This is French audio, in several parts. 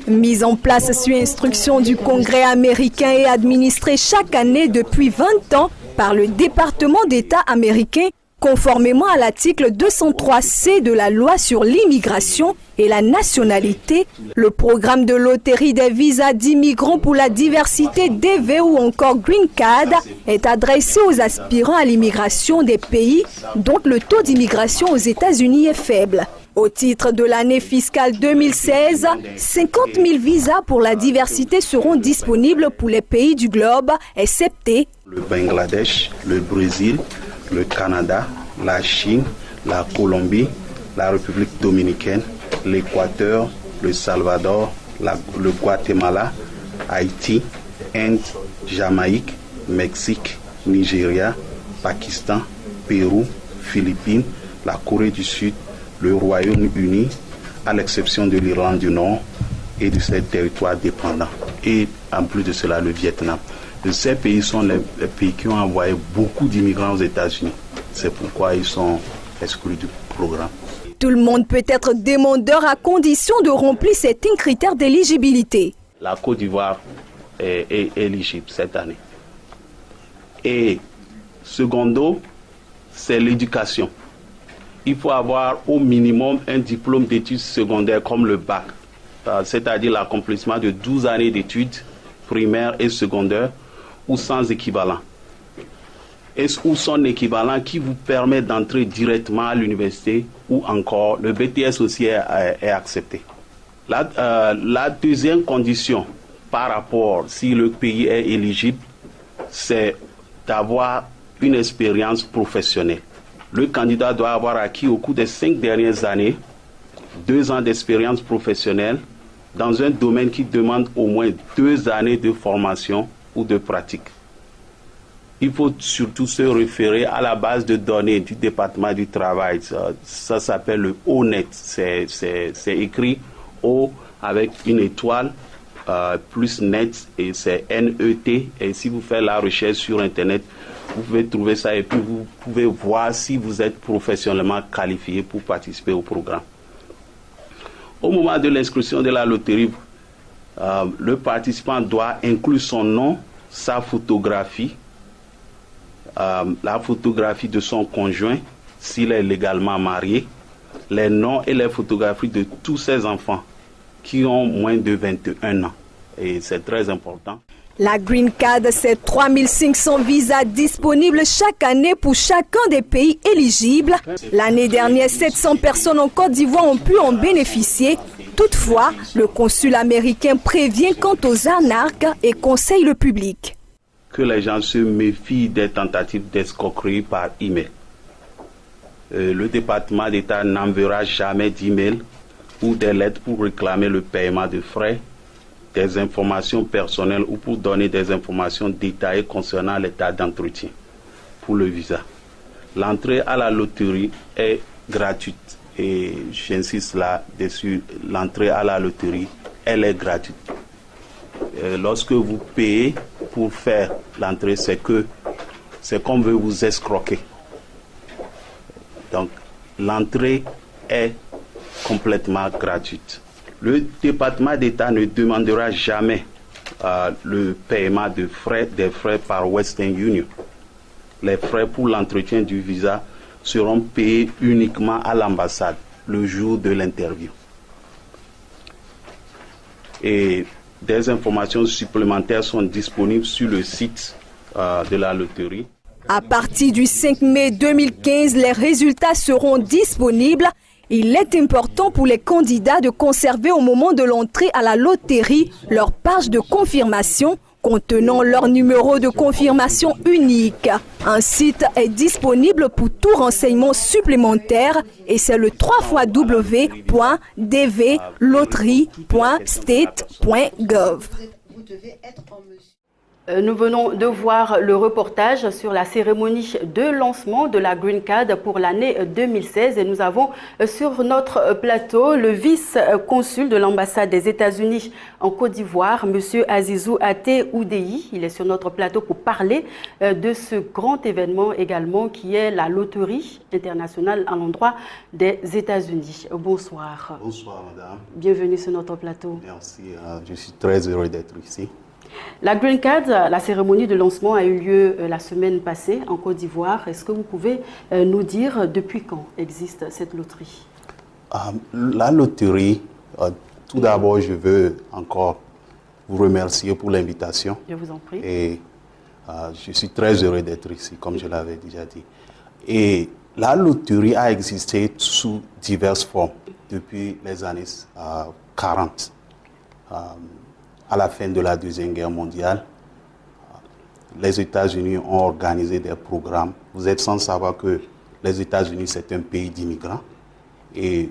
Mise en place sur instruction du Congrès américain et administrée chaque année depuis 20 ans par le département d'État américain, conformément à l'article 203C de la loi sur l'immigration et la nationalité, le programme de loterie des visas d'immigrants pour la diversité DV ou encore Green Card est adressé aux aspirants à l'immigration des pays dont le taux d'immigration aux États-Unis est faible. Au titre de l'année fiscale 2016, 50 000 visas pour la diversité seront disponibles pour les pays du globe, excepté le Bangladesh, le Brésil, le Canada, la Chine, la Colombie, la République dominicaine, l'Équateur, le Salvador, le Guatemala, Haïti, Inde, Jamaïque, Mexique, Nigeria, Pakistan, Pérou, Philippines, la Corée du Sud, le Royaume-Uni, à l'exception de l'Irlande du Nord et de ses territoires dépendants. Et en plus de cela, le Vietnam. Ces pays sont les pays qui ont envoyé beaucoup d'immigrants aux États-Unis. C'est pourquoi ils sont exclus du programme. Tout le monde peut être demandeur à condition de remplir certains critères d'éligibilité. La Côte d'Ivoire est éligible cette année. Et secondo, c'est l'éducation. Il faut avoir au minimum un diplôme d'études secondaires comme le bac, c'est-à-dire l'accomplissement de 12 années d'études primaires et secondaires ou sans équivalent. Ou son équivalent qui vous permet d'entrer directement à l'université ou encore le BTS aussi est accepté. La deuxième condition par rapport si le pays est éligible, c'est d'avoir une expérience professionnelle. Le candidat doit avoir acquis au cours des 5 dernières années 2 ans d'expérience professionnelle dans un domaine qui demande au moins 2 années de formation ou de pratique. Il faut surtout se référer à la base de données du département du travail. Ça s'appelle le ONET. C'est écrit O avec une étoile plus net et c'est NET. Et si vous faites la recherche sur Internet, vous pouvez trouver ça et puis vous pouvez voir si vous êtes professionnellement qualifié pour participer au programme. Au moment de l'inscription de la loterie, le participant doit inclure son nom, sa photographie, la photographie de son conjoint, s'il est légalement marié, les noms et les photographies de tous ses enfants qui ont moins de 21 ans. Et c'est très important. La Green Card, c'est 3500 visas disponibles chaque année pour chacun des pays éligibles. L'année dernière, 700 personnes en Côte d'Ivoire ont pu en bénéficier. Toutefois, le consul américain prévient quant aux arnaques et conseille le public. Que les gens se méfient des tentatives d'escroquerie par email. Le département d'État n'enverra jamais d'email ou des lettres pour réclamer le paiement de frais, des informations personnelles ou pour donner des informations détaillées concernant l'état d'entretien pour le visa. L'entrée à la loterie est gratuite et j'insiste là-dessus, l'entrée à la loterie, elle est gratuite. Lorsque vous payez pour faire l'entrée, c'est qu'on veut vous escroquer. Donc l'entrée est complètement gratuite. Le département d'État ne demandera jamais le paiement des frais par Western Union. Les frais pour l'entretien du visa seront payés uniquement à l'ambassade le jour de l'interview. Et des informations supplémentaires sont disponibles sur le site de la loterie. À partir du 5 mai 2015, les résultats seront disponibles. Il est important pour les candidats de conserver au moment de l'entrée à la loterie leur page de confirmation contenant leur numéro de confirmation unique. Un site est disponible pour tout renseignement supplémentaire et c'est le www.dvloterie.state.gov. Nous venons de voir le reportage sur la cérémonie de lancement de la Green Card pour l'année 2016 et nous avons sur notre plateau le vice-consul de l'ambassade des États-Unis en Côte d'Ivoire, M. Azizou Até Oudéi. Il est sur notre plateau pour parler de ce grand événement également qui est la loterie internationale à l'endroit des États-Unis. Bonsoir. Bonsoir, madame. Bienvenue sur notre plateau. Merci, je suis très heureux d'être ici. La Green Card, la cérémonie de lancement a eu lieu la semaine passée en Côte d'Ivoire. Est-ce que vous pouvez nous dire depuis quand existe cette loterie? La loterie, tout d'abord, je veux encore vous remercier pour l'invitation. Je vous en prie. Et je suis très heureux d'être ici, comme je l'avais déjà dit. Et la loterie a existé sous diverses formes depuis les années 40. À la fin de la Deuxième Guerre mondiale, les États-Unis ont organisé des programmes. Vous êtes sans savoir que les États-Unis, c'est un pays d'immigrants. Et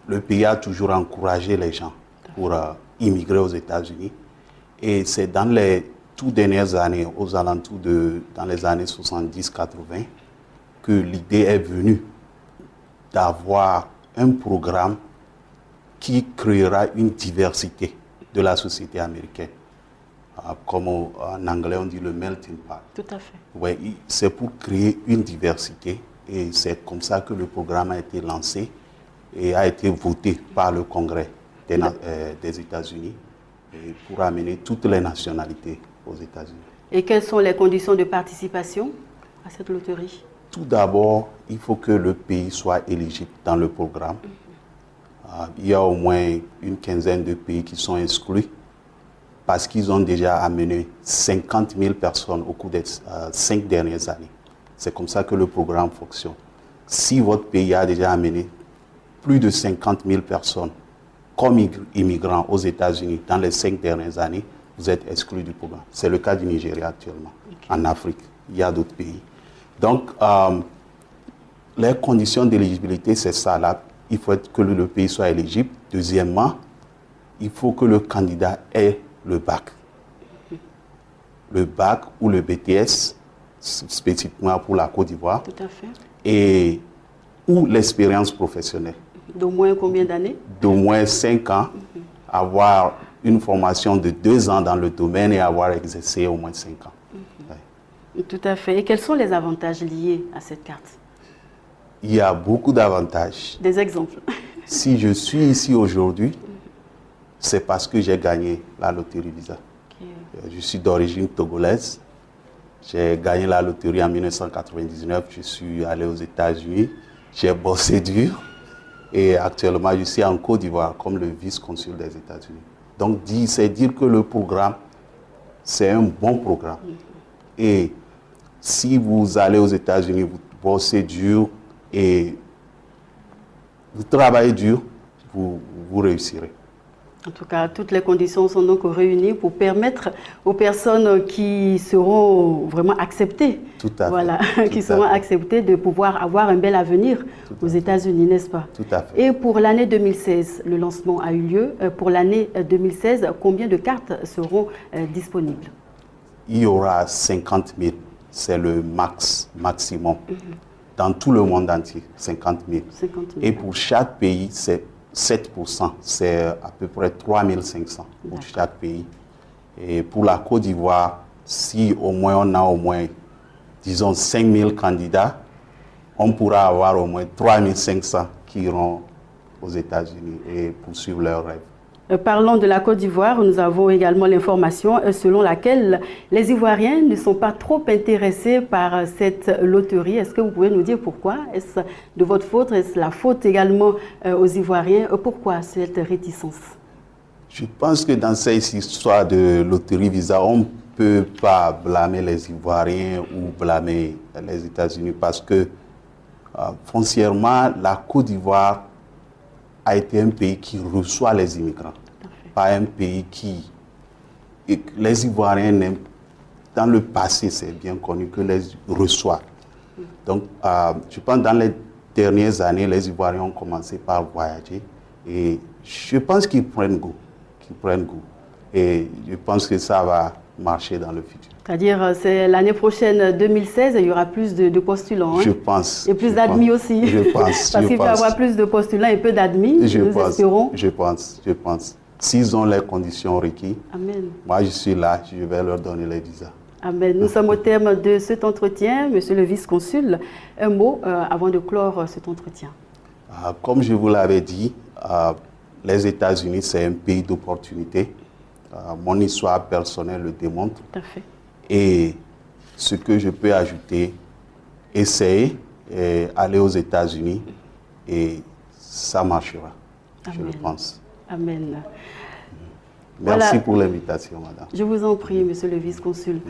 le pays a toujours encouragé les gens pour immigrer aux États-Unis. Et c'est dans les toutes dernières années, aux alentours dans les années 70-80, que l'idée est venue d'avoir un programme qui créera une diversité de la société américaine. Comme en anglais on dit le melting pot. Tout à fait. Ouais, c'est pour créer une diversité et c'est comme ça que le programme a été lancé et a été voté par le Congrès des États-Unis pour amener toutes les nationalités aux États-Unis. Et quelles sont les conditions de participation à cette loterie? Tout d'abord, il faut que le pays soit éligible dans le programme. Il y a au moins une quinzaine de pays qui sont exclus parce qu'ils ont déjà amené 50 000 personnes au cours des 5 dernières années. C'est comme ça que le programme fonctionne. Si votre pays a déjà amené plus de 50 000 personnes comme immigrants aux États-Unis dans les 5 dernières années, vous êtes exclu du programme. C'est le cas du Nigeria actuellement. Okay. En Afrique, il y a d'autres pays. Donc, les conditions d'éligibilité, c'est ça là. Il faut que le pays soit éligible. Deuxièmement, il faut que le candidat ait le bac. Le bac ou le BTS, spécifiquement pour la Côte d'Ivoire. Tout à fait. Et ou l'expérience professionnelle. D'au moins combien d'années? D'au moins 5 ans. Avoir une formation de 2 ans dans le domaine et avoir exercé au moins 5 ans. Ouais. Tout à fait. Et quels sont les avantages liés à cette carte? Il y a beaucoup d'avantages. Des exemples. Si je suis ici aujourd'hui, c'est parce que j'ai gagné la loterie Visa. Okay. Je suis d'origine togolaise. J'ai gagné la loterie en 1999. Je suis allé aux États-Unis. J'ai bossé dur. Et actuellement, je suis en Côte d'Ivoire comme le vice-consul des États-Unis. Donc, c'est dire que le programme, c'est un bon programme. Et si vous allez aux États-Unis, vous bossez dur, et vous travaillez dur, vous réussirez. En tout cas, toutes les conditions sont donc réunies pour permettre aux personnes qui seront vraiment acceptées, acceptées de pouvoir avoir un bel avenir aux États-Unis, n'est-ce pas? Tout à fait. Et pour l'année 2016, le lancement a eu lieu. Pour l'année 2016, combien de cartes seront disponibles? Il y aura 50 000, c'est le maximum. Dans tout le monde entier, 50 000. 50 000. Et pour chaque pays, c'est 7%, c'est à peu près 3 500 pour chaque pays. Et pour la Côte d'Ivoire, si au moins on a au moins, disons, 5 000 candidats, on pourra avoir au moins 3 500 qui iront aux États-Unis et poursuivre leurs rêves. Parlons de la Côte d'Ivoire, nous avons également l'information selon laquelle les Ivoiriens ne sont pas trop intéressés par cette loterie. Est-ce que vous pouvez nous dire pourquoi? Est-ce de votre faute? Est-ce la faute également aux Ivoiriens? Pourquoi cette réticence? Je pense que dans cette histoire de loterie Visa, on ne peut pas blâmer les Ivoiriens ou blâmer les États-Unis parce que foncièrement, la Côte d'Ivoire a été un pays qui reçoit les immigrants, pas un pays qui... Et les Ivoiriens n'aiment... Dans le passé, c'est bien connu que les reçoivent. Donc, je pense que dans les dernières années, les Ivoiriens ont commencé par voyager et je pense qu'ils prennent goût. Et je pense que ça va marcher dans le futur. C'est-à-dire, c'est l'année prochaine, 2016, il y aura plus de postulants. Hein? Je pense. Et plus d'admis aussi. Je pense. Parce qu'il peut y avoir plus de postulants et peu d'admis, nous espérons. Je pense. S'ils ont les conditions requises, Amen. Moi je suis là, je vais leur donner les visas. Amen. Nous sommes au terme de cet entretien. Monsieur le vice-consul, un mot avant de clore cet entretien. Comme je vous l'avais dit, les États-Unis, c'est un pays d'opportunités. Mon histoire personnelle le démontre. Tout à fait. Et ce que je peux ajouter, essayer, aller aux États-Unis et ça marchera, je le pense. Amen. Merci pour l'invitation, madame. Je vous en prie, monsieur le vice-consul.